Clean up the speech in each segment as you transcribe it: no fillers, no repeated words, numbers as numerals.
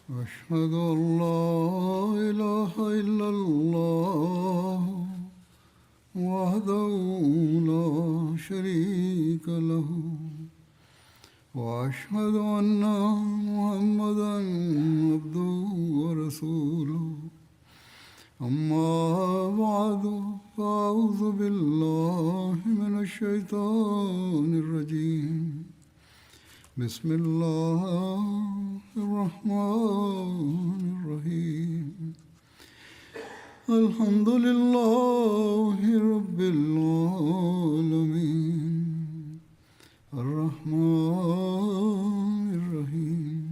أشهد أن لا إله إلا الله وحده لا شريك له وأشهد أن محمدا عبده ورسوله أما بعد فأعوذ بالله من الشيطان الرجيم بسم الله الرحمن الرحيم الحمد لله رب العالمين الرحمن الرحيم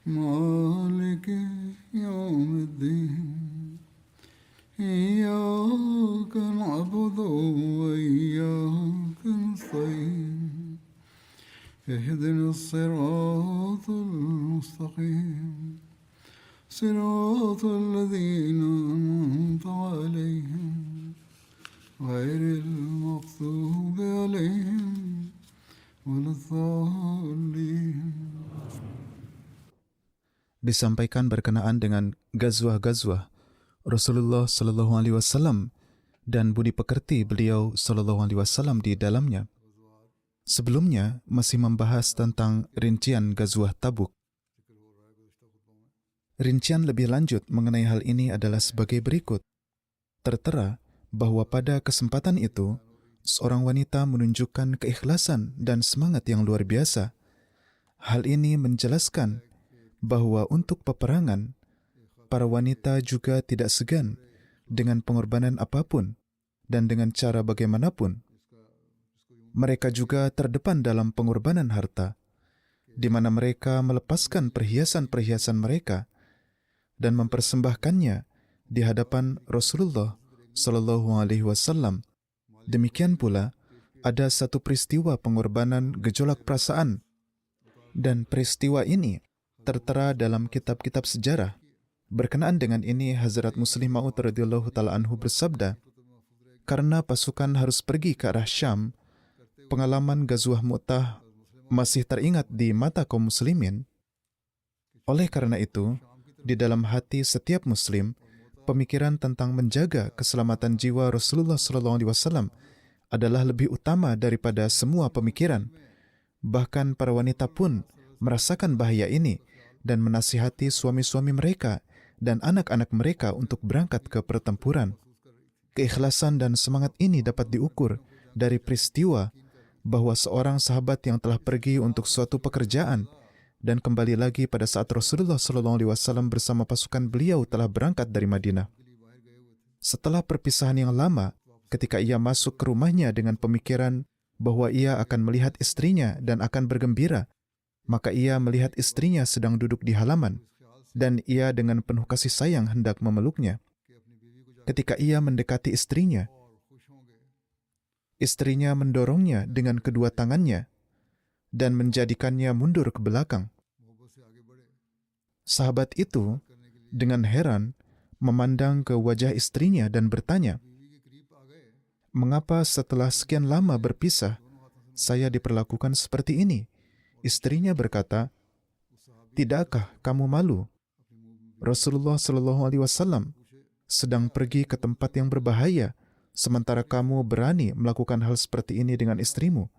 مالك يوم الدين إياك نعبد وإياك نستعين اهدنا الصراط المستقيم صراط الذين أنعمت عليهم غير المغضوب عليهم ولا الضالين. Disampaikan berkenaan dengan gazwah-gazwah Rasulullah Shallallahu Alaihi Wasallam dan budi pekerti beliau Shallallahu Alaihi Wasallam di dalamnya. Sebelumnya masih membahas tentang rincian gazwah Tabuk. Rincian lebih lanjut mengenai hal ini adalah sebagai berikut. Tertera bahwa pada kesempatan itu, seorang wanita menunjukkan keikhlasan dan semangat yang luar biasa. Hal ini menjelaskan bahwa untuk peperangan, para wanita juga tidak segan dengan pengorbanan apapun dan dengan cara bagaimanapun. Mereka juga terdepan dalam pengorbanan harta, di mana mereka melepaskan perhiasan-perhiasan mereka dan mempersembahkannya di hadapan Rasulullah Shallallahu Alaihi Wasallam. Demikian pula, ada satu peristiwa pengorbanan gejolak perasaan, dan peristiwa ini tertera dalam kitab-kitab sejarah. Berkenaan dengan ini, Hazrat Muslim Maud radhiyallahu ta'ala anhu bersabda, karena pasukan harus pergi ke arah Syam, pengalaman Ghazwah Mu'tah masih teringat di mata kaum muslimin. Oleh karena itu, di dalam hati setiap muslim, pemikiran tentang menjaga keselamatan jiwa Rasulullah SAW adalah lebih utama daripada semua pemikiran. Bahkan para wanita pun merasakan bahaya ini dan menasihati suami-suami mereka dan anak-anak mereka untuk berangkat ke pertempuran. Keikhlasan dan semangat ini dapat diukur dari peristiwa bahwa seorang sahabat yang telah pergi untuk suatu pekerjaan dan kembali lagi pada saat Rasulullah SAW bersama pasukan beliau telah berangkat dari Madinah. Setelah perpisahan yang lama, ketika ia masuk ke rumahnya dengan pemikiran bahwa ia akan melihat istrinya dan akan bergembira, maka ia melihat istrinya sedang duduk di halaman, dan ia dengan penuh kasih sayang hendak memeluknya. Ketika ia mendekati istrinya, istrinya mendorongnya dengan kedua tangannya dan menjadikannya mundur ke belakang. Sahabat itu dengan heran memandang ke wajah istrinya dan bertanya, "Mengapa setelah sekian lama berpisah, saya diperlakukan seperti ini?" Istrinya berkata, "Tidakkah kamu malu? Rasulullah SAW sedang pergi ke tempat yang berbahaya, sementara kamu berani melakukan hal seperti ini dengan istrimu.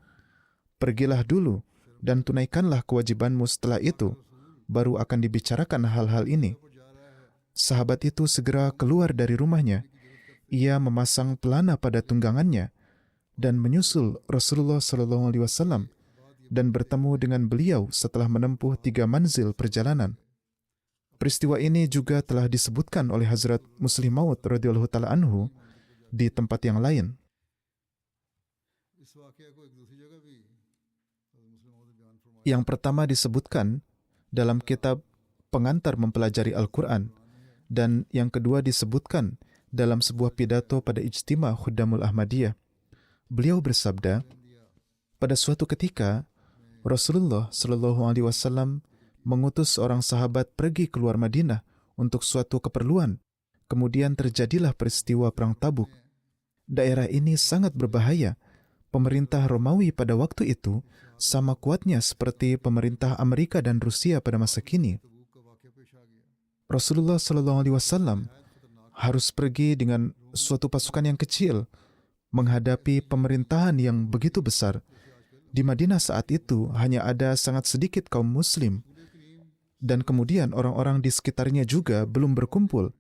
Pergilah dulu dan tunaikanlah kewajibanmu, setelah itu baru akan dibicarakan hal-hal ini." Sahabat itu segera keluar dari rumahnya. Ia memasang pelana pada tunggangannya dan menyusul Rasulullah SAW dan bertemu dengan beliau setelah menempuh 3 manzil perjalanan. Peristiwa ini juga telah disebutkan oleh Hazrat Muslim Maud radhiyallahu ta'ala anhu di tempat yang lain. Yang pertama disebutkan dalam kitab Pengantar Mempelajari Al-Quran, dan yang kedua disebutkan dalam sebuah pidato pada Ijtima Khuddamul Ahmadiyah. Beliau bersabda, pada suatu ketika Rasulullah Shallallahu Alaihi Wasallam mengutus seorang sahabat pergi keluar Madinah untuk suatu keperluan. Kemudian terjadilah peristiwa Perang Tabuk. Daerah ini sangat berbahaya. Pemerintah Romawi pada waktu itu sama kuatnya seperti pemerintah Amerika dan Rusia pada masa kini. Rasulullah Shallallahu Alaihi Wasallam harus pergi dengan suatu pasukan yang kecil menghadapi pemerintahan yang begitu besar. Di Madinah saat itu hanya ada sangat sedikit kaum muslim, dan kemudian orang-orang di sekitarnya juga belum berkumpul.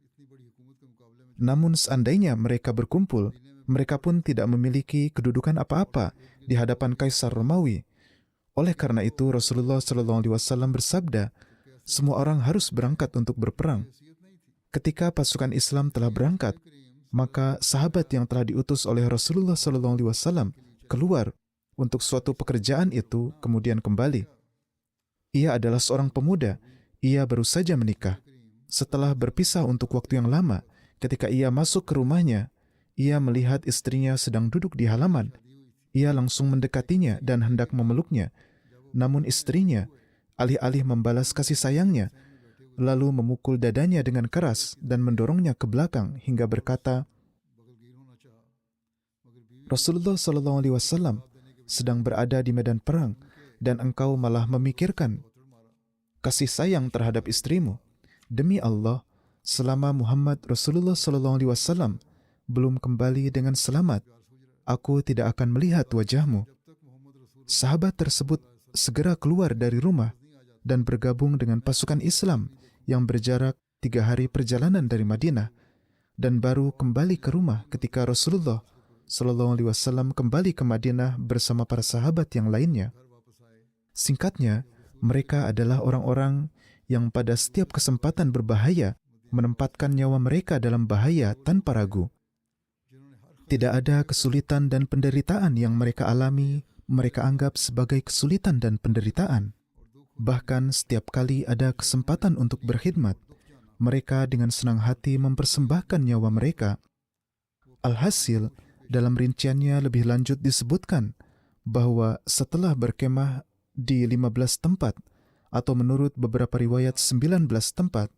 Namun seandainya mereka berkumpul, mereka pun tidak memiliki kedudukan apa-apa di hadapan Kaisar Romawi. Oleh karena itu Rasulullah SAW bersabda, semua orang harus berangkat untuk berperang. Ketika pasukan Islam telah berangkat, maka sahabat yang telah diutus oleh Rasulullah SAW keluar untuk suatu pekerjaan itu, kemudian kembali. Ia adalah seorang pemuda, ia baru saja menikah. Setelah berpisah untuk waktu yang lama, ketika ia masuk ke rumahnya, ia melihat istrinya sedang duduk di halaman. Ia langsung mendekatinya dan hendak memeluknya. Namun istrinya, alih-alih membalas kasih sayangnya, lalu memukul dadanya dengan keras dan mendorongnya ke belakang hingga berkata, Rasulullah SAW sedang berada di medan perang dan engkau malah memikirkan kasih sayang terhadap istrimu. Demi Allah, selama Muhammad Rasulullah SAW belum kembali dengan selamat, aku tidak akan melihat wajahmu. Sahabat tersebut segera keluar dari rumah dan bergabung dengan pasukan Islam yang berjarak 3 hari perjalanan dari Madinah, dan baru kembali ke rumah ketika Rasulullah SAW kembali ke Madinah bersama para sahabat yang lainnya. Singkatnya, mereka adalah orang-orang yang pada setiap kesempatan berbahaya menempatkan nyawa mereka dalam bahaya tanpa ragu. Tidak ada kesulitan dan penderitaan yang mereka alami, mereka anggap sebagai kesulitan dan penderitaan. Bahkan setiap kali ada kesempatan untuk berkhidmat, mereka dengan senang hati mempersembahkan nyawa mereka. Alhasil, dalam rinciannya lebih lanjut disebutkan bahwa setelah berkemah di 15 tempat, atau menurut beberapa riwayat 19 tempat,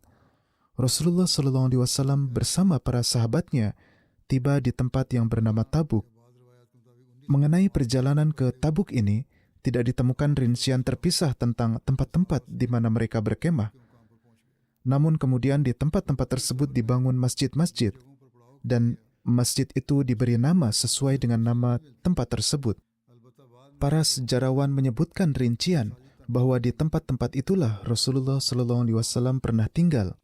Rasulullah SAW bersama para sahabatnya tiba di tempat yang bernama Tabuk. Mengenai perjalanan ke Tabuk ini, tidak ditemukan rincian terpisah tentang tempat-tempat di mana mereka berkemah. Namun kemudian di tempat-tempat tersebut dibangun masjid-masjid, dan masjid itu diberi nama sesuai dengan nama tempat tersebut. Para sejarawan menyebutkan rincian bahwa di tempat-tempat itulah Rasulullah SAW pernah tinggal.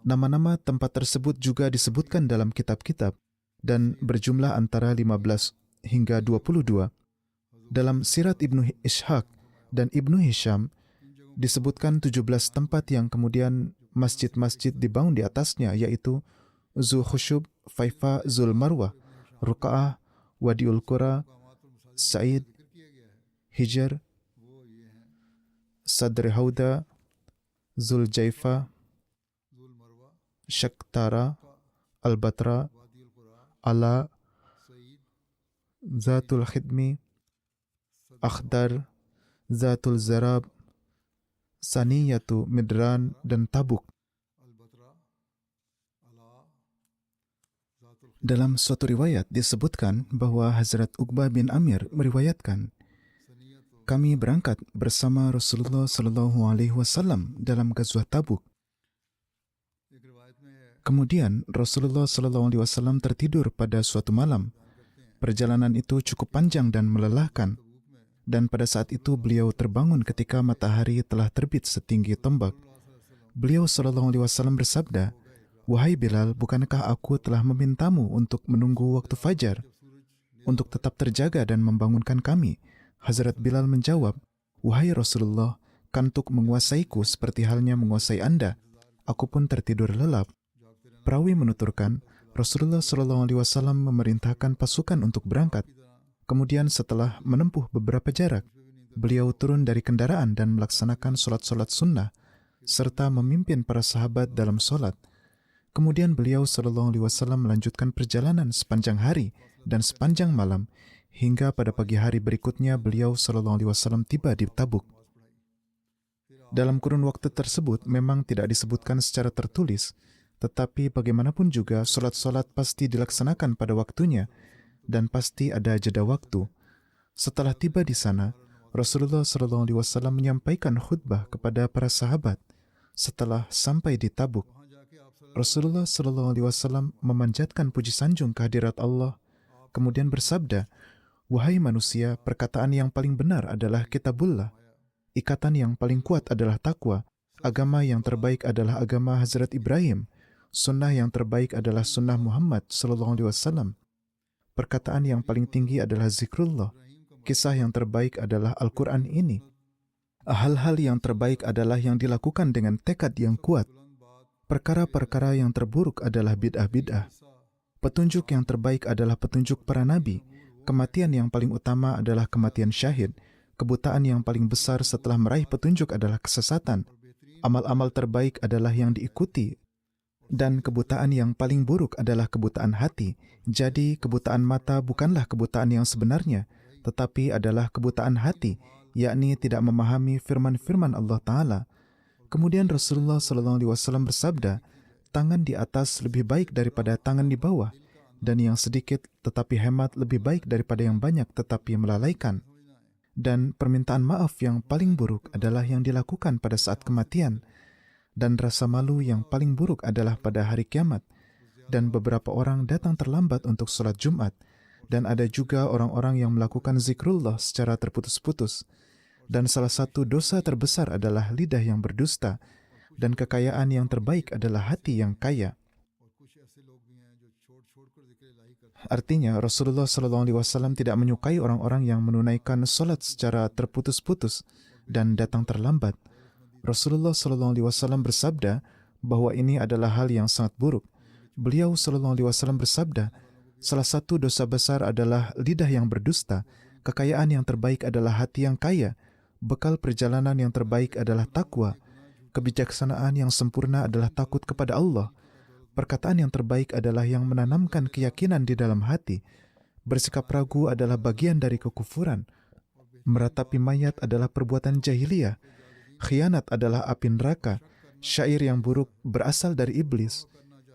Nama-nama tempat tersebut juga disebutkan dalam kitab-kitab dan berjumlah antara 15 hingga 22. Dalam Sirat Ibnu Ishaq dan Ibnu Hisham disebutkan 17 tempat yang kemudian masjid-masjid dibangun di atasnya, yaitu Zul Khushub, Faifa, Zul Marwah, Ruka'ah, Wadiul Qura, Sa'id, Hijr, Sadr Hauda, Zul Jaifa, Shaktara, Al-Batra, Ala, Zatul Khidmi, Akhdar, Zatul Zarab, Saniyatu Midran, dan Tabuk. Dalam suatu riwayat disebutkan bahwa Hazrat Uqbah bin Amir meriwayatkan, kami berangkat bersama Rasulullah SAW dalam Ghazwah Tabuk. Kemudian Rasulullah SAW tertidur pada suatu malam. Perjalanan itu cukup panjang dan melelahkan, dan pada saat itu beliau terbangun ketika matahari telah terbit setinggi tombak. Beliau SAW bersabda, "Wahai Bilal, bukankah aku telah memintamu untuk menunggu waktu fajar, untuk tetap terjaga dan membangunkan kami?" Hazrat Bilal menjawab, "Wahai Rasulullah, kantuk menguasaiku seperti halnya menguasai Anda. Aku pun tertidur lelap." Perawi menuturkan, Rasulullah SAW memerintahkan pasukan untuk berangkat. Kemudian setelah menempuh beberapa jarak, beliau turun dari kendaraan dan melaksanakan sholat-sholat sunnah, serta memimpin para sahabat dalam sholat. Kemudian beliau SAW melanjutkan perjalanan sepanjang hari dan sepanjang malam, hingga pada pagi hari berikutnya beliau SAW tiba di Tabuk. Dalam kurun waktu tersebut memang tidak disebutkan secara tertulis, tetapi bagaimanapun juga sholat-sholat pasti dilaksanakan pada waktunya dan pasti ada jeda waktu. Setelah tiba di sana, Rasulullah SAW menyampaikan khutbah kepada para sahabat. Setelah sampai di Tabuk, Rasulullah SAW memanjatkan puji sanjung kehadirat Allah, kemudian bersabda, "Wahai manusia, perkataan yang paling benar adalah Kitabullah. Ikatan yang paling kuat adalah takwa. Agama yang terbaik adalah agama Hazrat Ibrahim. Sunnah yang terbaik adalah sunnah Muhammad SAW. Perkataan yang paling tinggi adalah zikrullah. Kisah yang terbaik adalah Al-Quran ini. Hal-hal yang terbaik adalah yang dilakukan dengan tekad yang kuat. Perkara-perkara yang terburuk adalah bid'ah-bid'ah. Petunjuk yang terbaik adalah petunjuk para nabi. Kematian yang paling utama adalah kematian syahid. Kebutaan yang paling besar setelah meraih petunjuk adalah kesesatan. Amal-amal terbaik adalah yang diikuti. Dan kebutaan yang paling buruk adalah kebutaan hati. Jadi, kebutaan mata bukanlah kebutaan yang sebenarnya, tetapi adalah kebutaan hati, yakni tidak memahami firman-firman Allah Ta'ala. Kemudian Rasulullah SAW bersabda, tangan di atas lebih baik daripada tangan di bawah, dan yang sedikit tetapi hemat lebih baik daripada yang banyak tetapi melalaikan. Dan permintaan maaf yang paling buruk adalah yang dilakukan pada saat kematian, dan rasa malu yang paling buruk adalah pada hari kiamat. Dan beberapa orang datang terlambat untuk sholat Jumat, dan ada juga orang-orang yang melakukan zikrullah secara terputus-putus. Dan salah satu dosa terbesar adalah lidah yang berdusta, dan kekayaan yang terbaik adalah hati yang kaya. Artinya, Rasulullah SAW tidak menyukai orang-orang yang menunaikan sholat secara terputus-putus dan datang terlambat. Rasulullah SAW bersabda bahwa ini adalah hal yang sangat buruk. Beliau SAW bersabda, salah satu dosa besar adalah lidah yang berdusta, kekayaan yang terbaik adalah hati yang kaya, bekal perjalanan yang terbaik adalah takwa, kebijaksanaan yang sempurna adalah takut kepada Allah, perkataan yang terbaik adalah yang menanamkan keyakinan di dalam hati, bersikap ragu adalah bagian dari kekufuran, meratapi mayat adalah perbuatan jahiliyah, khianat adalah api neraka, syair yang buruk berasal dari iblis,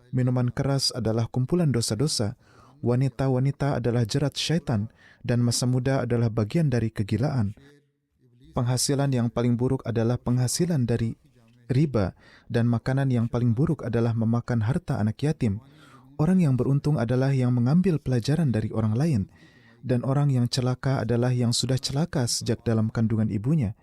minuman keras adalah kumpulan dosa-dosa, wanita-wanita adalah jerat syaitan, dan masa muda adalah bagian dari kegilaan. Penghasilan yang paling buruk adalah penghasilan dari riba, dan makanan yang paling buruk adalah memakan harta anak yatim. Orang yang beruntung adalah yang mengambil pelajaran dari orang lain, dan orang yang celaka adalah yang sudah celaka sejak dalam kandungan ibunya.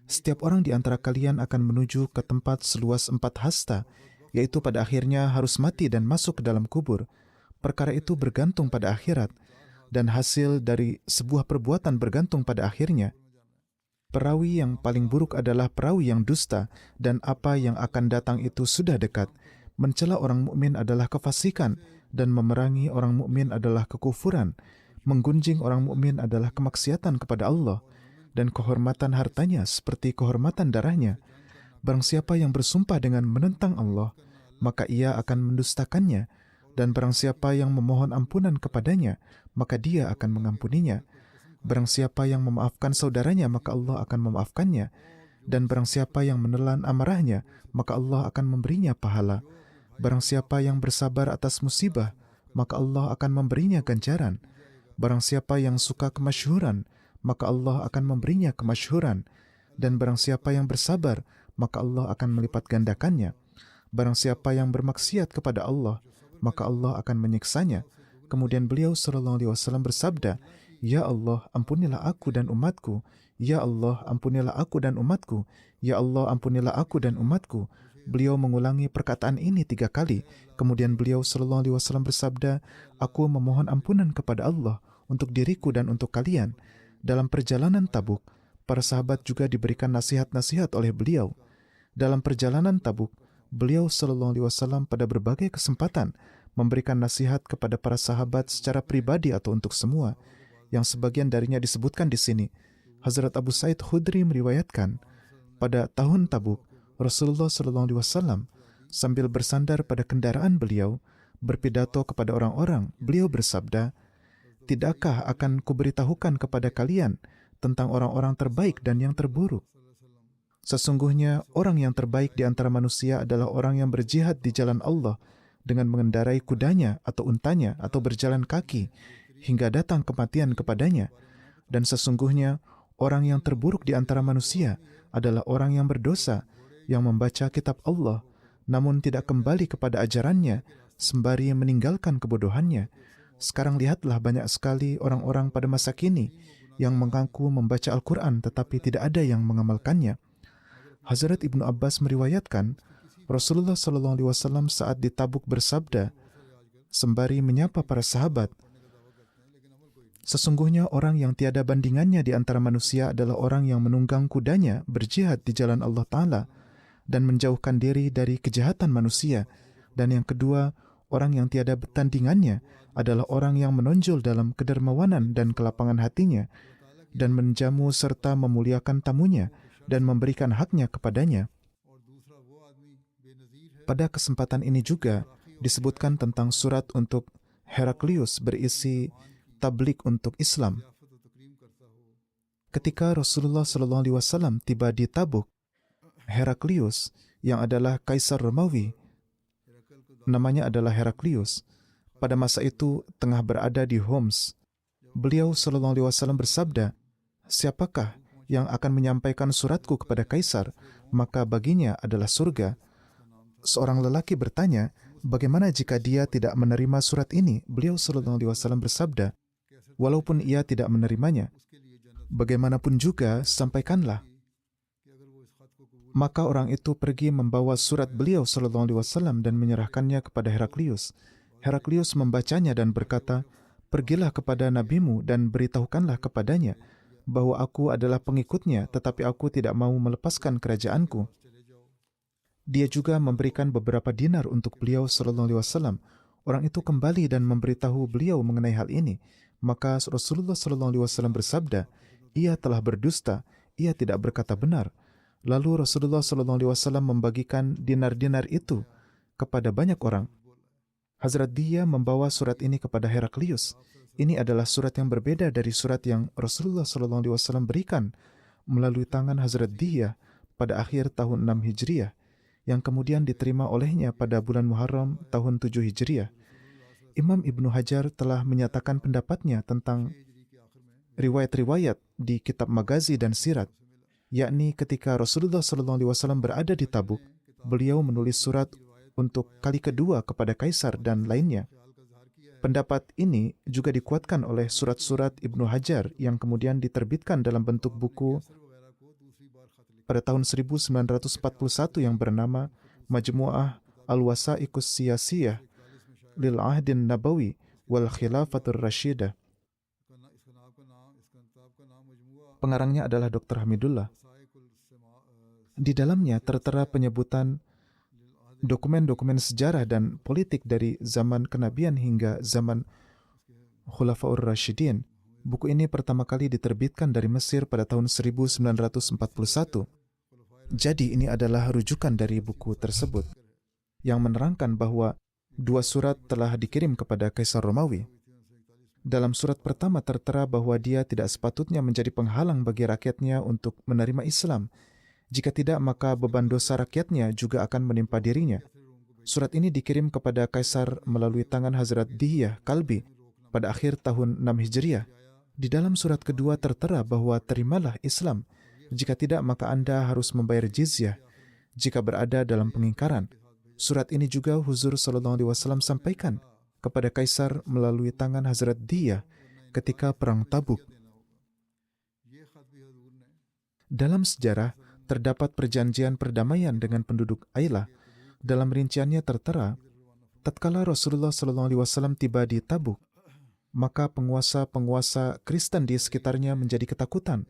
Setiap orang di antara kalian akan menuju ke tempat seluas 4 hasta, yaitu pada akhirnya harus mati dan masuk ke dalam kubur. Perkara itu bergantung pada akhirat, dan hasil dari sebuah perbuatan bergantung pada akhirnya. Perawi yang paling buruk adalah perawi yang dusta, dan apa yang akan datang itu sudah dekat. Mencela orang mukmin adalah kefasikan, dan memerangi orang mukmin adalah kekufuran. Menggunjing orang mukmin adalah kemaksiatan kepada Allah, dan kehormatan hartanya seperti kehormatan darahnya. Barang siapa yang bersumpah dengan menentang Allah, maka ia akan mendustakannya, dan barang siapa yang memohon ampunan kepadanya, maka dia akan mengampuninya. Barang siapa yang memaafkan saudaranya, maka Allah akan memaafkannya. Dan barang siapa yang menelan amarahnya, maka Allah akan memberinya pahala. Barang siapa yang bersabar atas musibah, maka Allah akan memberinya ganjaran. Barang siapa yang suka kemasyhuran, maka Allah akan memberinya kemasyhuran. Dan barang siapa yang bersabar, maka Allah akan melipat gandakannya. Barang siapa yang bermaksiat kepada Allah, maka Allah akan menyiksanya. Kemudian beliau SAW bersabda, Ya Allah, ampunilah aku dan umatku. Ya Allah, ampunilah aku dan umatku. Ya Allah, ampunilah aku dan umatku. Beliau mengulangi perkataan ini 3 kali. Kemudian beliau SAW bersabda, aku memohon ampunan kepada Allah untuk diriku dan untuk kalian. Dalam perjalanan Tabuk, para sahabat juga diberikan nasihat-nasihat oleh beliau. Dalam perjalanan Tabuk, beliau SAW pada berbagai kesempatan memberikan nasihat kepada para sahabat secara pribadi atau untuk semua, yang sebagian darinya disebutkan di sini. Hazrat Abu Sa'id Khudri meriwayatkan, pada tahun Tabuk, Rasulullah SAW sambil bersandar pada kendaraan beliau, berpidato kepada orang-orang, beliau bersabda, tidakkah akan kuberitahukan kepada kalian tentang orang-orang terbaik dan yang terburuk? Sesungguhnya orang yang terbaik di antara manusia adalah orang yang berjihad di jalan Allah dengan mengendarai kudanya atau untanya atau berjalan kaki hingga datang kematian kepadanya. Dan sesungguhnya orang yang terburuk di antara manusia adalah orang yang berdosa, yang membaca kitab Allah namun tidak kembali kepada ajarannya sembari meninggalkan kebodohannya. Sekarang lihatlah banyak sekali orang-orang pada masa kini yang mengaku membaca Al-Quran tetapi tidak ada yang mengamalkannya. Hazrat Ibnu Abbas meriwayatkan, Rasulullah SAW saat di Tabuk bersabda, sembari menyapa para sahabat, sesungguhnya orang yang tiada bandingannya di antara manusia adalah orang yang menunggang kudanya berjihad di jalan Allah Ta'ala dan menjauhkan diri dari kejahatan manusia. Dan yang kedua, orang yang tiada tandingannya adalah orang yang menonjol dalam kedermawanan dan kelapangan hatinya dan menjamu serta memuliakan tamunya dan memberikan haknya kepadanya. Pada kesempatan ini juga disebutkan tentang surat untuk Heraklius berisi tablik untuk Islam. Ketika Rasulullah SAW tiba di Tabuk, Heraklius yang adalah Kaisar Romawi, namanya adalah Heraklius, pada masa itu tengah berada di Homs. Beliau SAW bersabda, siapakah yang akan menyampaikan suratku kepada Kaisar, maka baginya adalah surga. Seorang lelaki bertanya, bagaimana jika dia tidak menerima surat ini? Beliau SAW bersabda, walaupun ia tidak menerimanya, bagaimanapun juga sampaikanlah. Maka orang itu pergi membawa surat beliau SAW dan menyerahkannya kepada Heraklius. Heraklius membacanya dan berkata, pergilah kepada nabimu dan beritahukanlah kepadanya bahwa aku adalah pengikutnya, tetapi aku tidak mau melepaskan kerajaanku. Dia juga memberikan beberapa dinar untuk beliau SAW. Orang itu kembali dan memberitahu beliau mengenai hal ini. Maka Rasulullah SAW bersabda, ia telah berdusta, ia tidak berkata benar. Lalu Rasulullah SAW membagikan dinar-dinar itu kepada banyak orang. Hazrat Dihya membawa surat ini kepada Heraklius. Ini adalah surat yang berbeda dari surat yang Rasulullah SAW berikan melalui tangan Hazrat Dihya pada akhir tahun 6 Hijriah, yang kemudian diterima olehnya pada bulan Muharram tahun 7 Hijriah. Imam Ibnu Hajar telah menyatakan pendapatnya tentang riwayat-riwayat di kitab Magazi dan Sirat, yakni ketika Rasulullah SAW berada di Tabuk, beliau menulis surat untuk kali kedua kepada Kaisar dan lainnya. Pendapat ini juga dikuatkan oleh surat-surat Ibnu Hajar yang kemudian diterbitkan dalam bentuk buku pada tahun 1941 yang bernama Majmu'ah Al-Wasaiqus Siyasiyah lil Ahdin Nabawi wal Khilafatur Rashidah. Pengarangnya adalah Dr. Hamidullah. Di dalamnya tertera penyebutan dokumen-dokumen sejarah dan politik dari zaman kenabian hingga zaman Khulafaur Rashidin. Buku ini pertama kali diterbitkan dari Mesir pada tahun 1941. Jadi ini adalah rujukan dari buku tersebut yang menerangkan bahwa dua surat telah dikirim kepada Kaisar Romawi. Dalam surat pertama tertera bahwa dia tidak sepatutnya menjadi penghalang bagi rakyatnya untuk menerima Islam. Jika tidak, maka beban dosa rakyatnya juga akan menimpa dirinya. Surat ini dikirim kepada Kaisar melalui tangan Hazrat Dihya Kalbi pada akhir tahun 6 Hijriah. Di dalam surat kedua tertera bahwa terimalah Islam. Jika tidak, maka Anda harus membayar jizyah jika berada dalam pengingkaran. Surat ini juga Huzur SAW sampaikan kepada Kaisar melalui tangan Hazrat Dihya ketika Perang Tabuk. Dalam sejarah, terdapat perjanjian perdamaian dengan penduduk Ailah. Dalam rinciannya tertera, tatkala Rasulullah SAW tiba di Tabuk, maka penguasa-penguasa Kristen di sekitarnya menjadi ketakutan,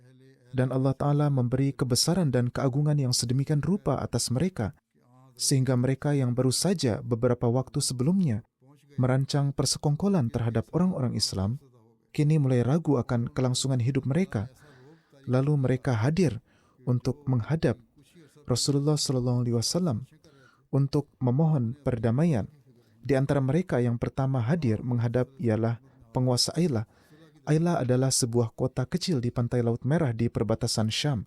dan Allah Ta'ala memberi kebesaran dan keagungan yang sedemikian rupa atas mereka, sehingga mereka yang baru saja beberapa waktu sebelumnya merancang persekongkolan terhadap orang-orang Islam, kini mulai ragu akan kelangsungan hidup mereka. Lalu mereka hadir untuk menghadap Rasulullah SAW untuk memohon perdamaian. Di antara mereka yang pertama hadir menghadap ialah penguasa Ailah. Ailah adalah sebuah kota kecil di pantai Laut Merah di perbatasan Syam.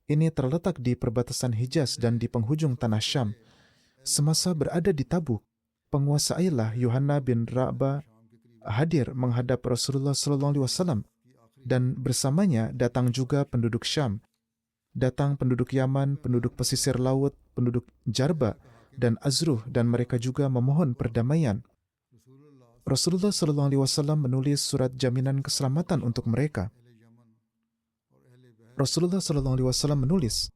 Ini terletak di perbatasan Hijaz dan di penghujung tanah Syam. Semasa berada di Tabuk, penguasa Ailah, Yuhanna bin Ra'ba, hadir menghadap Rasulullah SAW dan bersamanya datang juga penduduk Syam. Datang penduduk Yaman, penduduk pesisir laut, penduduk Jarba dan Azruh, dan mereka juga memohon perdamaian. Rasulullah SAW menulis surat jaminan keselamatan untuk mereka. Rasulullah SAW menulis,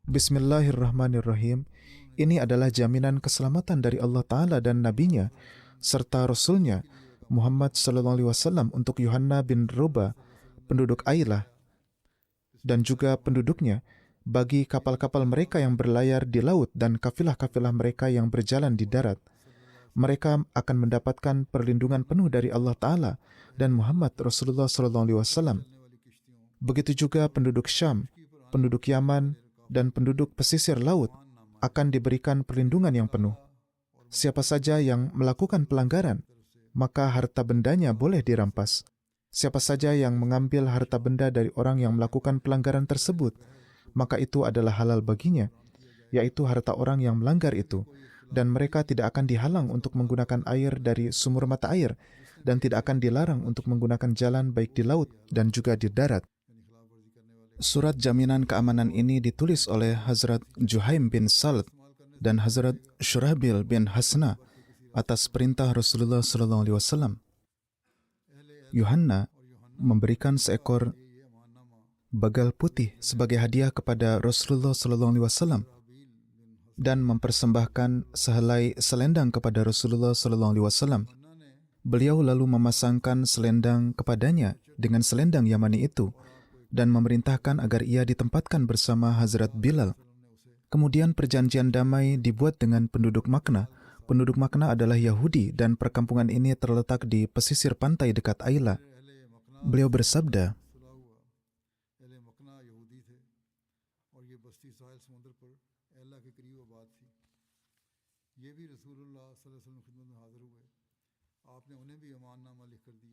Bismillahirrahmanirrahim, ini adalah jaminan keselamatan dari Allah Ta'ala dan Nabi-Nya, serta Rasul-Nya, Muhammad SAW untuk Yuhanna bin Roba, penduduk Ailah, dan juga penduduknya, bagi kapal-kapal mereka yang berlayar di laut dan kafilah-kafilah mereka yang berjalan di darat. Mereka akan mendapatkan perlindungan penuh dari Allah Ta'ala dan Muhammad Rasulullah SAW. Begitu juga penduduk Syam, penduduk Yaman, dan penduduk pesisir laut akan diberikan perlindungan yang penuh. Siapa saja yang melakukan pelanggaran, maka harta bendanya boleh dirampas. Siapa saja yang mengambil harta benda dari orang yang melakukan pelanggaran tersebut, maka itu adalah halal baginya, yaitu harta orang yang melanggar itu, dan mereka tidak akan dihalang untuk menggunakan air dari sumur mata air, dan tidak akan dilarang untuk menggunakan jalan baik di laut dan juga di darat. Surat jaminan keamanan ini ditulis oleh Hazrat Juhaim bin Salat dan Hazrat Shurahbil bin Hasna atas perintah Rasulullah SAW. Yuhanna memberikan seekor bagal putih sebagai hadiah kepada Rasulullah SAW dan mempersembahkan sehelai selendang kepada Rasulullah SAW. Beliau lalu memasangkan selendang kepadanya dengan selendang Yamani itu dan memerintahkan agar ia ditempatkan bersama Hazrat Bilal. Kemudian perjanjian damai dibuat dengan penduduk Makna. Penduduk Makna adalah Yahudi dan perkampungan ini terletak di pesisir pantai dekat Aila. Beliau bersabda,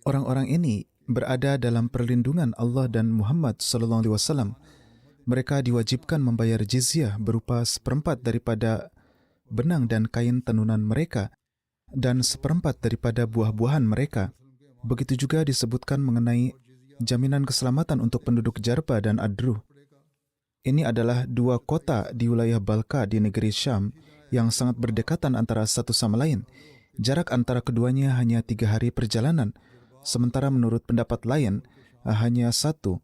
orang-orang ini berada dalam perlindungan Allah dan Muhammad SAW. Mereka diwajibkan membayar jizyah berupa 1/4 daripada benang dan kain tenunan mereka dan 1/4 daripada buah-buahan mereka. Begitu juga disebutkan mengenai jaminan keselamatan untuk penduduk Jarba dan Adruh. Ini adalah dua kota di wilayah Balka di negeri Syam yang sangat berdekatan antara satu sama lain. Jarak antara keduanya hanya 3 hari perjalanan, sementara menurut pendapat lain hanya 1.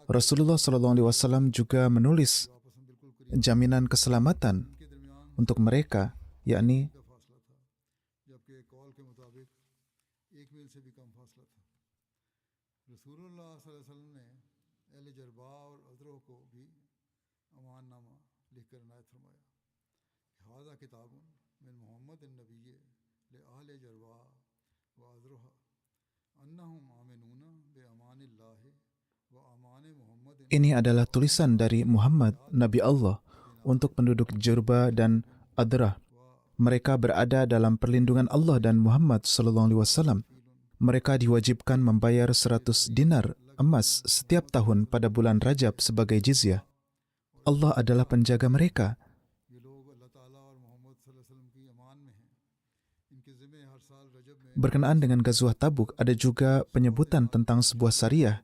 Rasulullah SAW juga menulis jaminan keselamatan untuk mereka, yakni ini adalah tulisan dari Muhammad, Nabi Allah, untuk penduduk Jurba dan Adrah. Mereka berada dalam perlindungan Allah dan Muhammad SAW. Mereka diwajibkan membayar 100 dinar emas setiap tahun pada bulan Rajab sebagai jizyah. Allah adalah penjaga mereka. Berkenaan dengan Ghazwah Tabuk, ada juga penyebutan tentang sebuah syariah,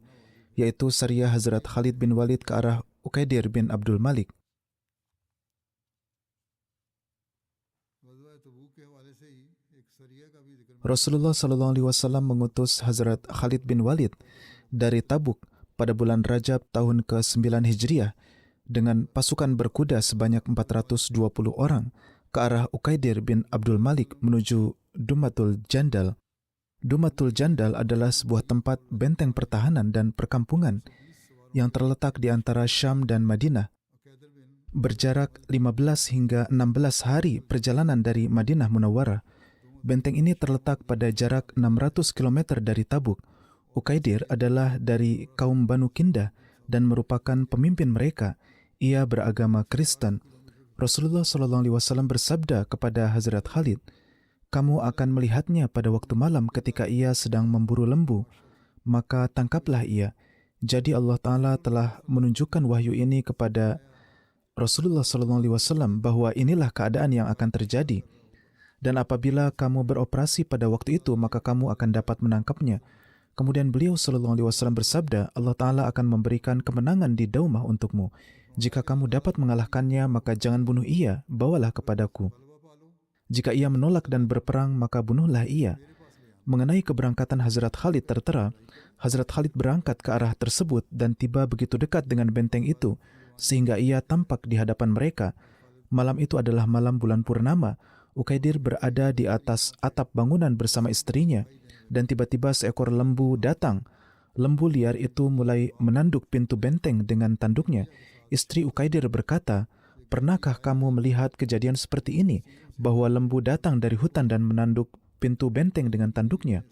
yaitu syariah Hazrat Khalid bin Walid ke arah Uqaidir bin Abdul Malik. Rasulullah SAW mengutus Hazrat Khalid bin Walid dari Tabuk pada bulan Rajab tahun ke-9 Hijriah dengan pasukan berkuda sebanyak 420 orang ke arah Uqaidir bin Abdul Malik menuju Dumatul Jandal. Dumatul Jandal adalah sebuah tempat benteng pertahanan dan perkampungan yang terletak di antara Syam dan Madinah. Berjarak 15 hingga 16 hari perjalanan dari Madinah Munawwarah. Benteng ini terletak pada jarak 600 km dari Tabuk. Uqaidir adalah dari kaum Banu Kindah dan merupakan pemimpin mereka. Ia beragama Kristen. Rasulullah SAW bersabda kepada Hazrat Khalid, "Kamu akan melihatnya pada waktu malam ketika ia sedang memburu lembu, maka tangkaplah ia." Jadi Allah Ta'ala telah menunjukkan wahyu ini kepada Rasulullah SAW bahwa inilah keadaan yang akan terjadi. Dan apabila kamu beroperasi pada waktu itu, maka kamu akan dapat menangkapnya. Kemudian beliau sallallahu alaihi wasallam bersabda, Allah Ta'ala akan memberikan kemenangan di Daumah untukmu. Jika kamu dapat mengalahkannya, maka jangan bunuh ia, bawalah kepadaku. Jika ia menolak dan berperang, maka bunuhlah ia. Mengenai keberangkatan Hazrat Khalid tertera, Hazrat Khalid berangkat ke arah tersebut dan tiba begitu dekat dengan benteng itu, sehingga ia tampak di hadapan mereka. Malam itu adalah malam bulan purnama. Ukaidir berada di atas atap bangunan bersama istrinya, dan tiba-tiba seekor lembu datang. Lembu liar itu mulai menanduk pintu benteng dengan tanduknya. Istri Ukaidir berkata, "Pernahkah kamu melihat kejadian seperti ini, bahwa lembu datang dari hutan dan menanduk pintu benteng dengan tanduknya?"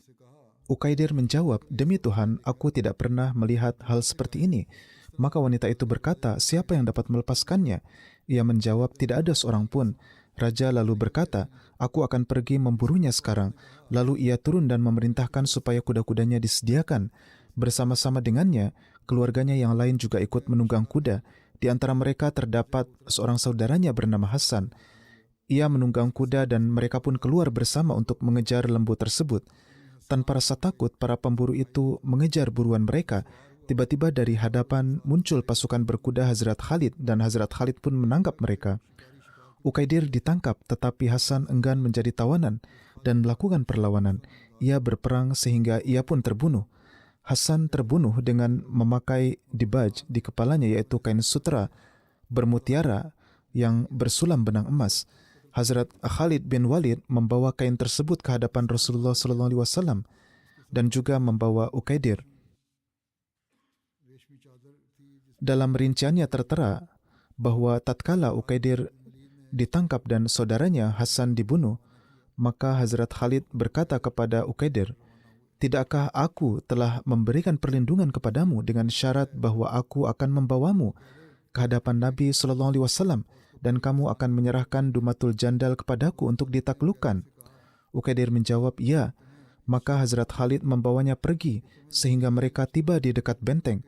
Ukaidir menjawab, "Demi Tuhan, aku tidak pernah melihat hal seperti ini." Maka wanita itu berkata, "Siapa yang dapat melepaskannya?" Ia menjawab, "Tidak ada seorang pun." Raja lalu berkata, "Aku akan pergi memburunya sekarang." Lalu ia turun dan memerintahkan supaya kuda-kudanya disediakan. Bersama-sama dengannya, keluarganya yang lain juga ikut menunggang kuda. Di antara mereka terdapat seorang saudaranya bernama Hasan. Ia menunggang kuda dan mereka pun keluar bersama untuk mengejar lembu tersebut. Tanpa rasa takut, para pemburu itu mengejar buruan mereka. Tiba-tiba dari hadapan muncul pasukan berkuda Hazrat Khalid dan Hazrat Khalid pun menangkap mereka. Ukaidir ditangkap, tetapi Hasan enggan menjadi tawanan dan melakukan perlawanan. Ia berperang sehingga ia pun terbunuh. Hasan terbunuh dengan memakai dibaj di kepalanya, yaitu kain sutra bermutiara yang bersulam benang emas. Hazrat Khalid bin Walid membawa kain tersebut ke hadapan Rasulullah SAW dan juga membawa Ukaidir. Dalam rinciannya tertera bahwa tatkala Ukaidir ditangkap dan saudaranya Hasan dibunuh, maka Hazrat Khalid berkata kepada Ukaidir, "Tidakkah aku telah memberikan perlindungan kepadamu dengan syarat bahwa aku akan membawamu ke hadapan Nabi SAW dan kamu akan menyerahkan Dumatul Jandal kepadaku untuk ditaklukkan?" Ukaidir menjawab, "Ya." Maka Hazrat Khalid membawanya pergi sehingga mereka tiba di dekat benteng.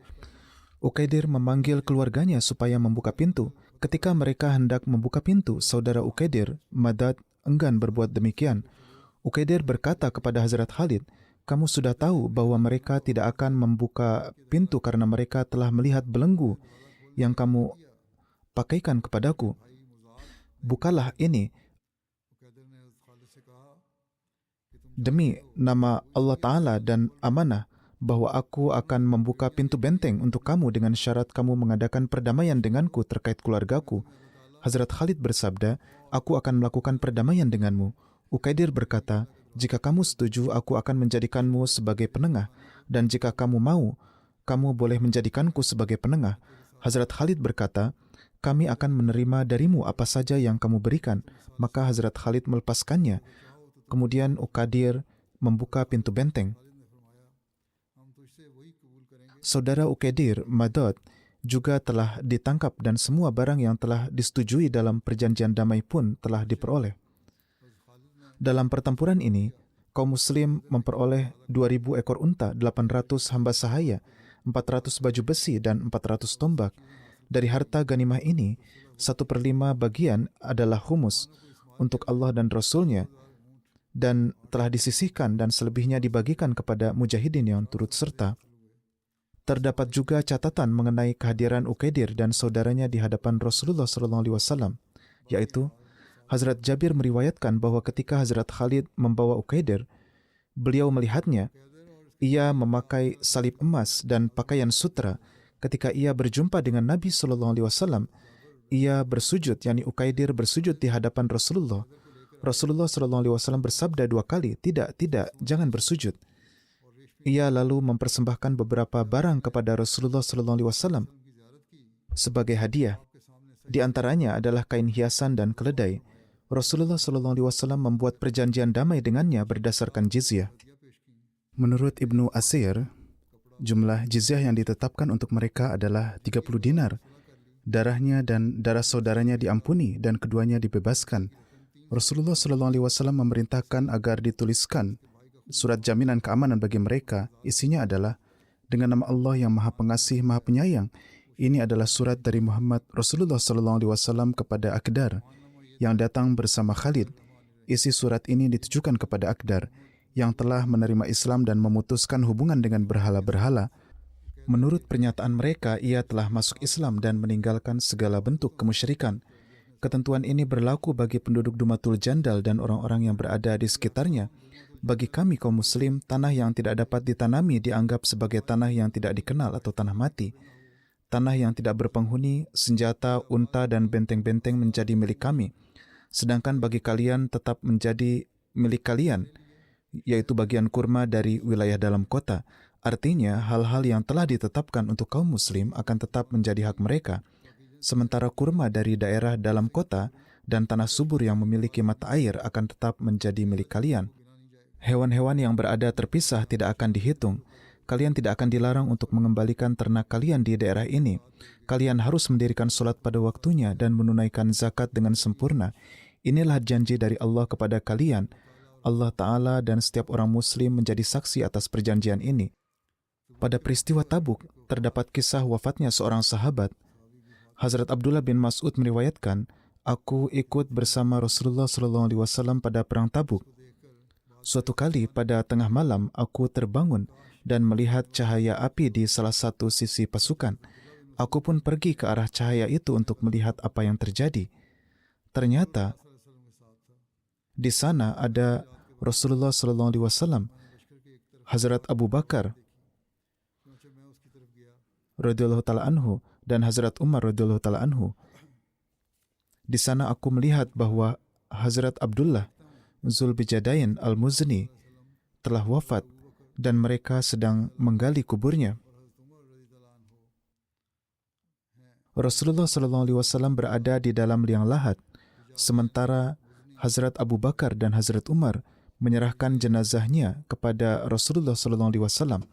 Ukaidir memanggil keluarganya supaya membuka pintu. Ketika mereka hendak membuka pintu, saudara Ukaidir, Madad, enggan berbuat demikian. Ukaidir berkata kepada Hazrat Khalid, "Kamu sudah tahu bahwa mereka tidak akan membuka pintu karena mereka telah melihat belenggu yang kamu pakaikan kepadaku. Bukalah ini. Demi nama Allah Ta'ala dan amanah, bahwa aku akan membuka pintu benteng untuk kamu dengan syarat kamu mengadakan perdamaian denganku terkait keluargaku." Hazrat Khalid bersabda, "Aku akan melakukan perdamaian denganmu." Ukaidir berkata, "Jika kamu setuju, aku akan menjadikanmu sebagai penengah, dan jika kamu mau, kamu boleh menjadikanku sebagai penengah." Hazrat Khalid berkata, "Kami akan menerima darimu apa saja yang kamu berikan." Maka Hazrat Khalid melepaskannya. Kemudian Ukaidir membuka pintu benteng. Saudara Ukaidir, Madad, juga telah ditangkap dan semua barang yang telah disetujui dalam perjanjian damai pun telah diperoleh. Dalam pertempuran ini, kaum muslim memperoleh 2.000 ekor unta, 800 hamba sahaya, 400 baju besi, dan 400 tombak. Dari harta ganimah ini, 1/5 bagian adalah humus untuk Allah dan Rasul-Nya, dan telah disisihkan dan selebihnya dibagikan kepada mujahidin yang turut serta. Terdapat juga catatan mengenai kehadiran Ukaidir dan saudaranya di hadapan Rasulullah SAW, yaitu Hazrat Jabir meriwayatkan bahwa ketika Hazrat Khalid membawa Ukaidir, beliau melihatnya. Ia memakai salib emas dan pakaian sutra. Ketika ia berjumpa dengan Nabi SAW, ia bersujud, yakni Ukaidir bersujud di hadapan Rasulullah. Rasulullah SAW bersabda 2 kali, tidak, jangan bersujud." Ia lalu mempersembahkan beberapa barang kepada Rasulullah SAW sebagai hadiah. Di antaranya adalah kain hiasan dan keledai. Rasulullah SAW membuat perjanjian damai dengannya berdasarkan jizyah. Menurut Ibnu Asir, jumlah jizyah yang ditetapkan untuk mereka adalah 30 dinar. Darahnya dan darah saudaranya diampuni dan keduanya dibebaskan. Rasulullah SAW memerintahkan agar dituliskan surat jaminan keamanan bagi mereka. Isinya adalah, "Dengan nama Allah yang Maha Pengasih, Maha Penyayang." Ini adalah surat dari Muhammad Rasulullah SAW kepada Akdar yang datang bersama Khalid. Isi surat ini ditujukan kepada Akdar. yang telah menerima Islam dan memutuskan hubungan dengan berhala-berhala. Menurut pernyataan mereka, ia telah masuk Islam dan meninggalkan segala bentuk kemusyrikan. Ketentuan ini berlaku bagi penduduk Dumatul Jandal dan orang-orang yang berada di sekitarnya. Bagi kami kaum muslim, tanah yang tidak dapat ditanami dianggap sebagai tanah yang tidak dikenal atau tanah mati. Tanah yang tidak berpenghuni, senjata, unta, dan benteng-benteng menjadi milik kami. Sedangkan bagi kalian tetap menjadi milik kalian, yaitu bagian kurma dari wilayah dalam kota. Artinya, hal-hal yang telah ditetapkan untuk kaum muslim akan tetap menjadi hak mereka. Sementara kurma dari daerah dalam kota dan tanah subur yang memiliki mata air akan tetap menjadi milik kalian. Hewan-hewan yang berada terpisah tidak akan dihitung. Kalian tidak akan dilarang untuk mengembalikan ternak kalian di daerah ini. Kalian harus mendirikan solat pada waktunya dan menunaikan zakat dengan sempurna. Inilah janji dari Allah kepada kalian. Allah Ta'ala dan setiap orang muslim menjadi saksi atas perjanjian ini. Pada peristiwa Tabuk, terdapat kisah wafatnya seorang sahabat. Hazrat Abdullah bin Mas'ud meriwayatkan, "Aku ikut bersama Rasulullah SAW pada perang Tabuk. Suatu kali pada tengah malam, aku terbangun dan melihat cahaya api di salah satu sisi pasukan. Aku pun pergi ke arah cahaya itu untuk melihat apa yang terjadi. Ternyata di sana ada Rasulullah SAW, Hazrat Abu Bakar radhiyallahu ta'ala anhu dan Hazrat Umar radhiyallahu ta'ala anhu. Di sana aku melihat bahwa Hazrat Abdullah Zulbijadain Al-Muzni telah wafat dan mereka sedang menggali kuburnya. Rasulullah SAW berada di dalam liang lahat, sementara Hazrat Abu Bakar dan Hazrat Umar menyerahkan jenazahnya kepada Rasulullah SAW.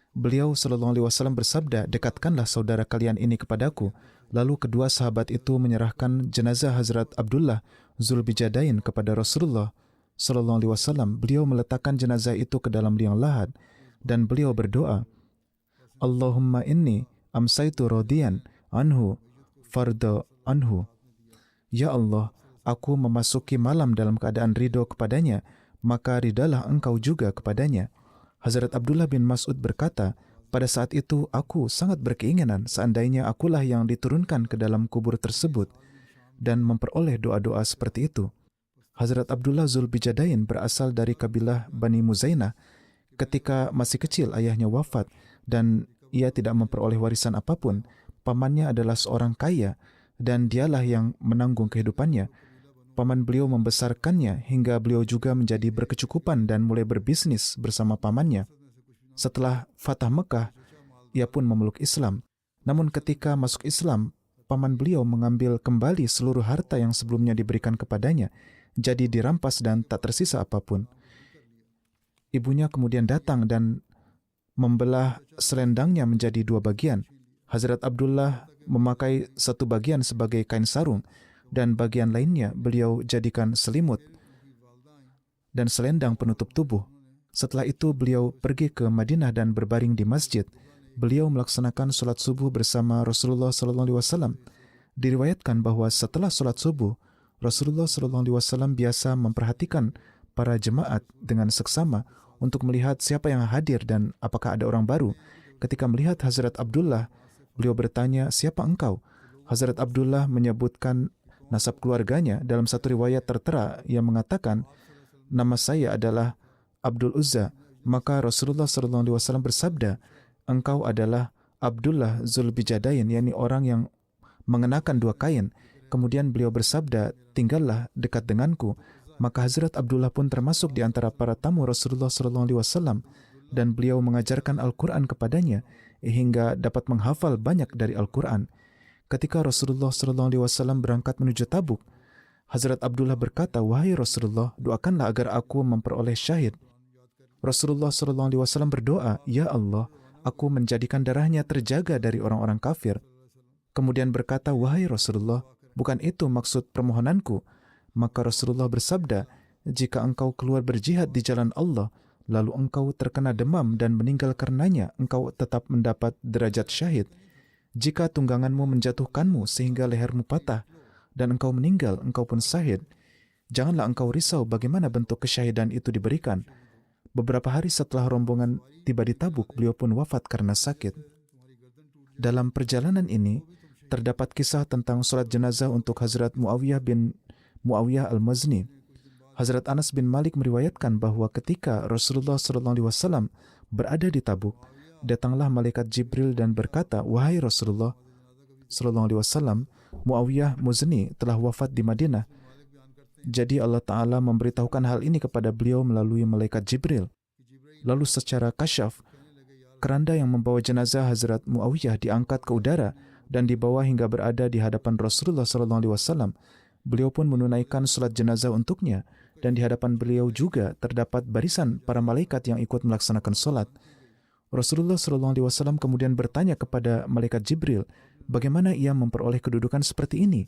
Beliau SAW bersabda, "Dekatkanlah saudara kalian ini kepadaku." Lalu kedua sahabat itu menyerahkan jenazah Hazrat Abdullah Zulbijadain kepada Rasulullah SAW. Beliau meletakkan jenazah itu ke dalam liang lahat dan beliau berdoa, "Allahumma inni amsaitu radiyan anhu farda anhu." Ya Allah, aku memasuki malam dalam keadaan ridho kepadanya, maka ridalah engkau juga kepadanya. Hazrat Abdullah bin Mas'ud berkata, pada saat itu aku sangat berkeinginan seandainya akulah yang diturunkan ke dalam kubur tersebut dan memperoleh doa-doa seperti itu. Hazrat Abdullah Zulbijadain berasal dari kabilah Bani Muzainah. Ketika masih kecil ayahnya wafat dan ia tidak memperoleh warisan apapun. Pamannya adalah seorang kaya dan dialah yang menanggung kehidupannya. Paman beliau membesarkannya hingga beliau juga menjadi berkecukupan dan mulai berbisnis bersama pamannya. Setelah Fatah Mekah, ia pun memeluk Islam. Namun ketika masuk Islam, paman beliau mengambil kembali seluruh harta yang sebelumnya diberikan kepadanya, jadi dirampas dan tak tersisa apapun. Ibunya kemudian datang dan membelah selendangnya menjadi dua bagian. Hazrat Abdullah memakai satu bagian sebagai kain sarung, dan bagian lainnya beliau jadikan selimut dan selendang penutup tubuh. Setelah itu beliau pergi ke Madinah dan berbaring di masjid. Beliau melaksanakan sholat subuh bersama Rasulullah SAW. Diriwayatkan bahwa setelah sholat subuh, Rasulullah SAW biasa memperhatikan para jemaat dengan seksama untuk melihat siapa yang hadir dan apakah ada orang baru. Ketika melihat Hazrat Abdullah, beliau bertanya, "Siapa engkau?" Hazrat Abdullah menyebutkan nasab keluarganya. Dalam satu riwayat tertera yang mengatakan, "Nama saya adalah Abdul Uzza." Maka Rasulullah SAW bersabda, "Engkau adalah Abdullah Zulbijadain," yakni orang yang mengenakan dua kain. Kemudian beliau bersabda, "Tinggallah dekat denganku." Maka Hazrat Abdullah pun termasuk di antara para tamu Rasulullah SAW dan beliau mengajarkan Al-Quran kepadanya hingga dapat menghafal banyak dari Al-Quran. Ketika Rasulullah SAW berangkat menuju Tabuk, Hazrat Abdullah berkata, "Wahai Rasulullah, doakanlah agar aku memperoleh syahid." Rasulullah SAW berdoa, "Ya Allah, aku menjadikan darahnya terjaga dari orang-orang kafir." Kemudian berkata, "Wahai Rasulullah, bukan itu maksud permohonanku." Maka Rasulullah bersabda, "Jika engkau keluar berjihad di jalan Allah, lalu engkau terkena demam dan meninggal karenanya, engkau tetap mendapat derajat syahid. Jika tungganganmu menjatuhkanmu sehingga lehermu patah dan engkau meninggal, engkau pun syahid. Janganlah engkau risau bagaimana bentuk kesyahidan itu diberikan. Beberapa hari setelah rombongan tiba di Tabuk, beliau pun wafat karena sakit. Dalam perjalanan ini, terdapat kisah tentang sholat jenazah untuk Hazrat Muawiyah bin Muawiyah al-Mazni. Hazrat Anas bin Malik meriwayatkan bahwa ketika Rasulullah SAW berada di Tabuk, datanglah malaikat Jibril dan berkata, "Wahai Rasulullah SAW, Muawiyah Muzni telah wafat di Madinah." Jadi Allah Ta'ala memberitahukan hal ini kepada beliau melalui malaikat Jibril. Lalu secara kasyaf, keranda yang membawa jenazah Hazrat Muawiyah diangkat ke udara dan dibawa hingga berada di hadapan Rasulullah SAW. Beliau pun menunaikan salat jenazah untuknya, dan di hadapan beliau juga terdapat barisan para malaikat yang ikut melaksanakan salat. Rasulullah SAW kemudian bertanya kepada malaikat Jibril, bagaimana ia memperoleh kedudukan seperti ini?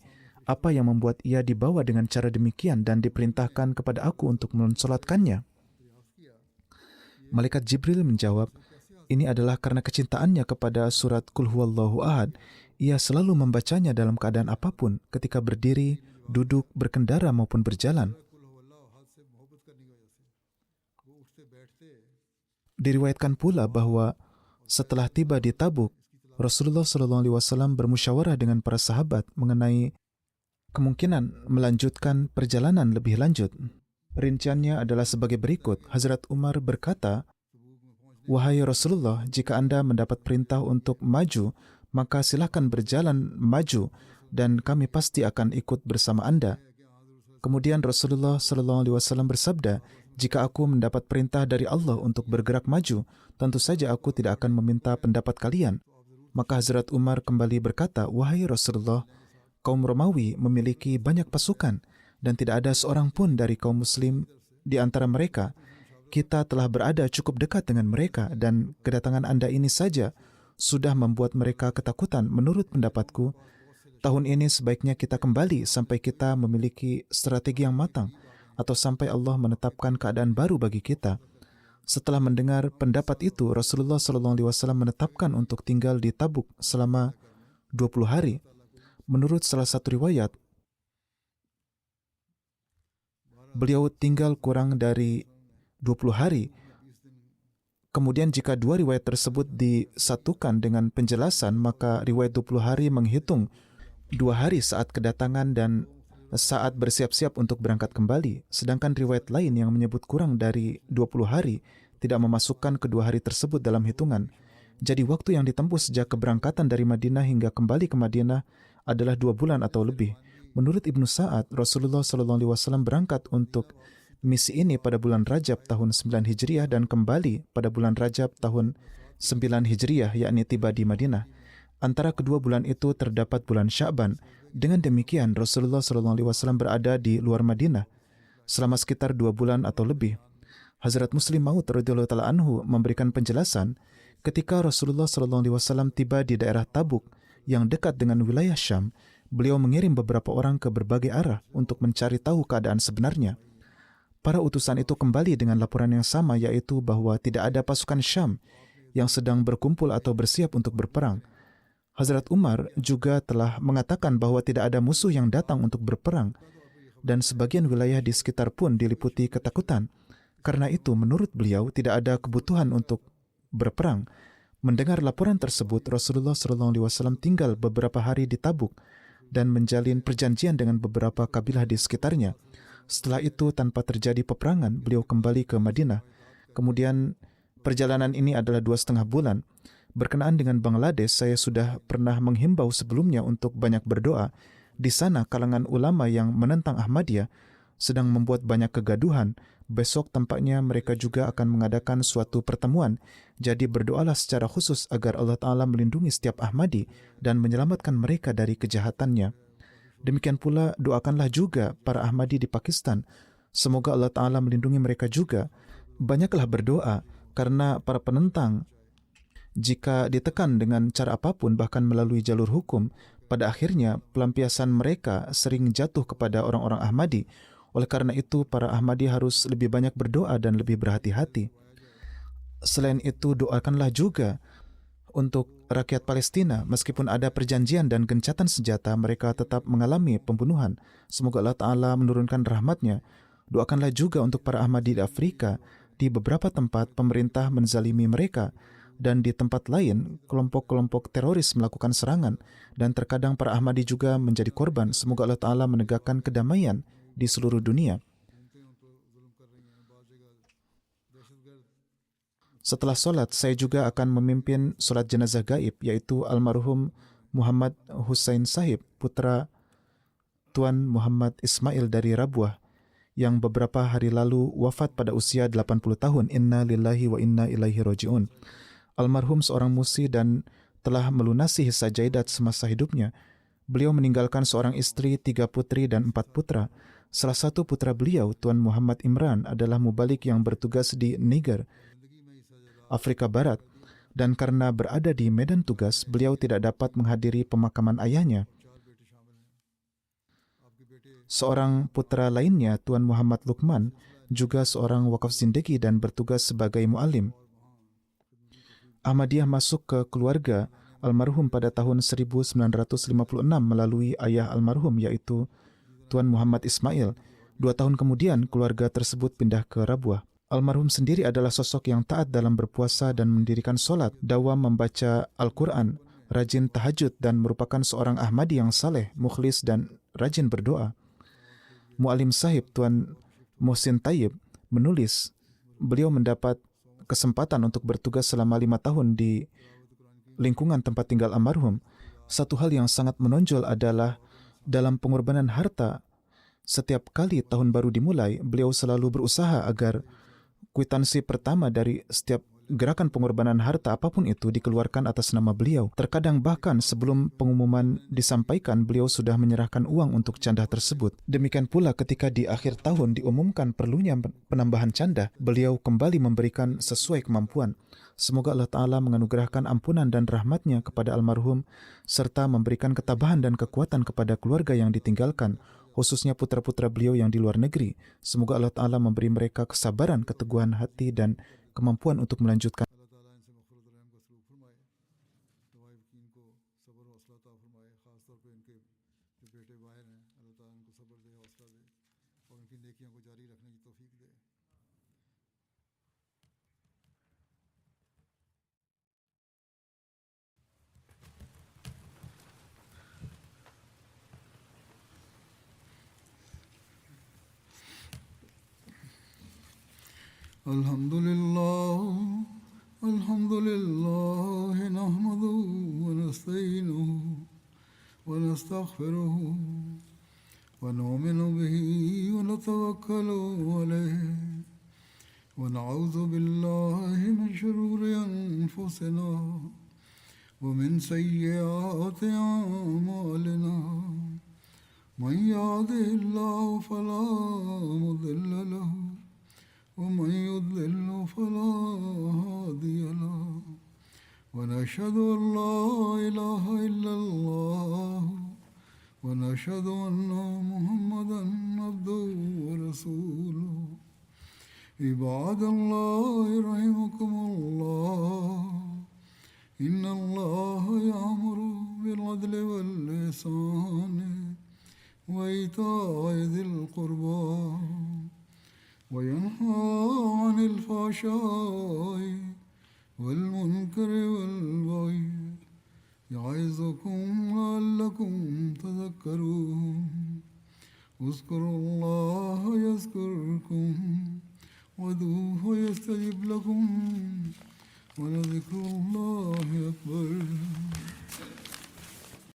Apa yang membuat ia dibawa dengan cara demikian dan diperintahkan kepada aku untuk mensolatkannya? Malaikat Jibril menjawab, ini adalah karena kecintaannya kepada surat Qul Huwallahu Ahad. Ia selalu membacanya dalam keadaan apapun, ketika berdiri, duduk, berkendara maupun berjalan. Diriwayatkan pula bahwa setelah tiba di Tabuk, Rasulullah SAW bermusyawarah dengan para sahabat mengenai kemungkinan melanjutkan perjalanan lebih lanjut. Rinciannya adalah sebagai berikut. Hazrat Umar berkata, "Wahai Rasulullah, jika Anda mendapat perintah untuk maju, maka silakan berjalan maju dan kami pasti akan ikut bersama Anda." Kemudian Rasulullah SAW bersabda, "Jika aku mendapat perintah dari Allah untuk bergerak maju, tentu saja aku tidak akan meminta pendapat kalian." Maka Hazrat Umar kembali berkata, "Wahai Rasulullah, kaum Romawi memiliki banyak pasukan dan tidak ada seorang pun dari kaum Muslim di antara mereka. Kita telah berada cukup dekat dengan mereka dan kedatangan Anda ini saja sudah membuat mereka ketakutan. Menurut pendapatku, tahun ini sebaiknya kita kembali sampai kita memiliki strategi yang matang atau sampai Allah menetapkan keadaan baru bagi kita." Setelah mendengar pendapat itu, Rasulullah SAW menetapkan untuk tinggal di Tabuk selama 20 hari. Menurut salah satu riwayat, beliau tinggal kurang dari 20 hari. Kemudian jika dua riwayat tersebut disatukan dengan penjelasan, maka riwayat 20 hari menghitung 2 hari saat kedatangan dan saat bersiap-siap untuk berangkat kembali. Sedangkan riwayat lain yang menyebut kurang dari 20 hari tidak memasukkan kedua hari tersebut dalam hitungan. Jadi waktu yang ditempuh sejak keberangkatan dari Madinah hingga kembali ke Madinah adalah 2 bulan atau lebih. Menurut Ibnu Sa'ad, Rasulullah SAW berangkat untuk misi ini pada bulan Rajab tahun 9 Hijriah dan kembali pada bulan Rajab tahun 9 Hijriah, yakni tiba di Madinah. Antara kedua bulan itu terdapat bulan Sya'ban. Dengan demikian, Rasulullah SAW berada di luar Madinah selama sekitar 2 bulan atau lebih. Hazrat Muslim Maud radhiyallahu ta'ala anhu memberikan penjelasan, ketika Rasulullah SAW tiba di daerah Tabuk yang dekat dengan wilayah Syam, beliau mengirim beberapa orang ke berbagai arah untuk mencari tahu keadaan sebenarnya. Para utusan itu kembali dengan laporan yang sama, yaitu bahwa tidak ada pasukan Syam yang sedang berkumpul atau bersiap untuk berperang. Hazrat Umar juga telah mengatakan bahwa tidak ada musuh yang datang untuk berperang, dan sebagian wilayah di sekitar pun diliputi ketakutan. Karena itu, menurut beliau, tidak ada kebutuhan untuk berperang. Mendengar laporan tersebut, Rasulullah SAW tinggal beberapa hari di Tabuk dan menjalin perjanjian dengan beberapa kabilah di sekitarnya. Setelah itu, tanpa terjadi peperangan, beliau kembali ke Madinah. Kemudian, perjalanan ini adalah 2,5 bulan. Berkenaan dengan Bangladesh, saya sudah pernah menghimbau sebelumnya untuk banyak berdoa. Di sana, kalangan ulama yang menentang Ahmadiyah sedang membuat banyak kegaduhan. Besok tampaknya mereka juga akan mengadakan suatu pertemuan. Jadi berdoalah secara khusus agar Allah Ta'ala melindungi setiap Ahmadi dan menyelamatkan mereka dari kejahatannya. Demikian pula doakanlah juga para Ahmadi di Pakistan. Semoga Allah Ta'ala melindungi mereka juga. Banyaklah berdoa karena para penentang, jika ditekan dengan cara apapun, bahkan melalui jalur hukum, pada akhirnya pelampiasan mereka sering jatuh kepada orang-orang Ahmadi. Oleh karena itu, para Ahmadi harus lebih banyak berdoa dan lebih berhati-hati. Selain itu, doakanlah juga untuk rakyat Palestina. Meskipun ada perjanjian dan gencatan senjata, mereka tetap mengalami pembunuhan. Semoga Allah Ta'ala menurunkan rahmatnya. Doakanlah juga untuk para Ahmadi di Afrika, Di beberapa tempat, pemerintah menzalimi mereka, dan di tempat lain, kelompok-kelompok teroris melakukan serangan, dan terkadang para Ahmadi juga menjadi korban. Semoga Allah Ta'ala menegakkan kedamaian di seluruh dunia. Setelah solat, saya juga akan memimpin solat jenazah gaib, yaitu almarhum Muhammad Hussein Sahib, putra Tuan Muhammad Ismail dari Rabuah, yang beberapa hari lalu wafat pada usia 80 tahun. Inna lillahi wa inna ilaihi roji'un. Almarhum seorang musi dan telah melunasi hisa jaidat semasa hidupnya. Beliau meninggalkan seorang istri, 3 putri dan 4 putra. Salah satu putra beliau, Tuan Muhammad Imran, adalah mubalik yang bertugas di Niger, Afrika Barat, dan karena berada di medan tugas, beliau tidak dapat menghadiri pemakaman ayahnya. Seorang putra lainnya, Tuan Muhammad Lukman, juga seorang wakaf zindagi dan bertugas sebagai mu'alim. Ahmadiyah masuk ke keluarga almarhum pada tahun 1956 melalui ayah almarhum, yaitu Tuan Muhammad Ismail. 2 tahun kemudian, keluarga tersebut pindah ke Rabuah. Almarhum sendiri adalah sosok yang taat dalam berpuasa dan mendirikan solat, dawam membaca Al-Quran, rajin tahajud, dan merupakan seorang Ahmadi yang saleh, mukhlis, dan rajin berdoa. Mu'alim sahib Tuan Muhsin Tayyib menulis, beliau mendapat kesempatan untuk bertugas selama 5 tahun di lingkungan tempat tinggal almarhum. Satu hal yang sangat menonjol adalah dalam pengorbanan harta. Setiap kali tahun baru dimulai, beliau selalu berusaha agar kwitansi pertama dari setiap gerakan pengorbanan harta apapun itu dikeluarkan atas nama beliau. Terkadang bahkan sebelum pengumuman disampaikan, beliau sudah menyerahkan uang untuk canda tersebut. Demikian pula ketika di akhir tahun diumumkan perlunya penambahan canda, beliau kembali memberikan sesuai kemampuan. Semoga Allah Ta'ala menganugerahkan ampunan dan rahmatnya kepada almarhum, serta memberikan ketabahan dan kekuatan kepada keluarga yang ditinggalkan, khususnya putra-putra beliau yang di luar negeri. Semoga Allah Ta'ala memberi mereka kesabaran, keteguhan hati, dan kemampuan untuk melanjutkan. Alhamdulillah, alhamdulillah, nahmaduhu wa nasta'inuhu wa nastaghfiruhu wa nu'minu bihi wa natawakkalu alayhi wa na'udhu billahi min shururi anfusina wa min sayyiati a'malina. Man yahdihillahu fala mudilla lahu ومن يضلل فلا هادي له ونشهد أن لا إله إلا الله ونشهد أن محمدا عبده ورسوله. عباد الله رحمكم الله إن الله يأمر بالعدل والإحسان وإيتاء ذي القربى وينهى عن الفحشاء والمنكر والبغي يعظكم لعلكم تذكرون. اذكروا الله يذكركم وادعوه يستجب لكم ولذكر الله أكبر.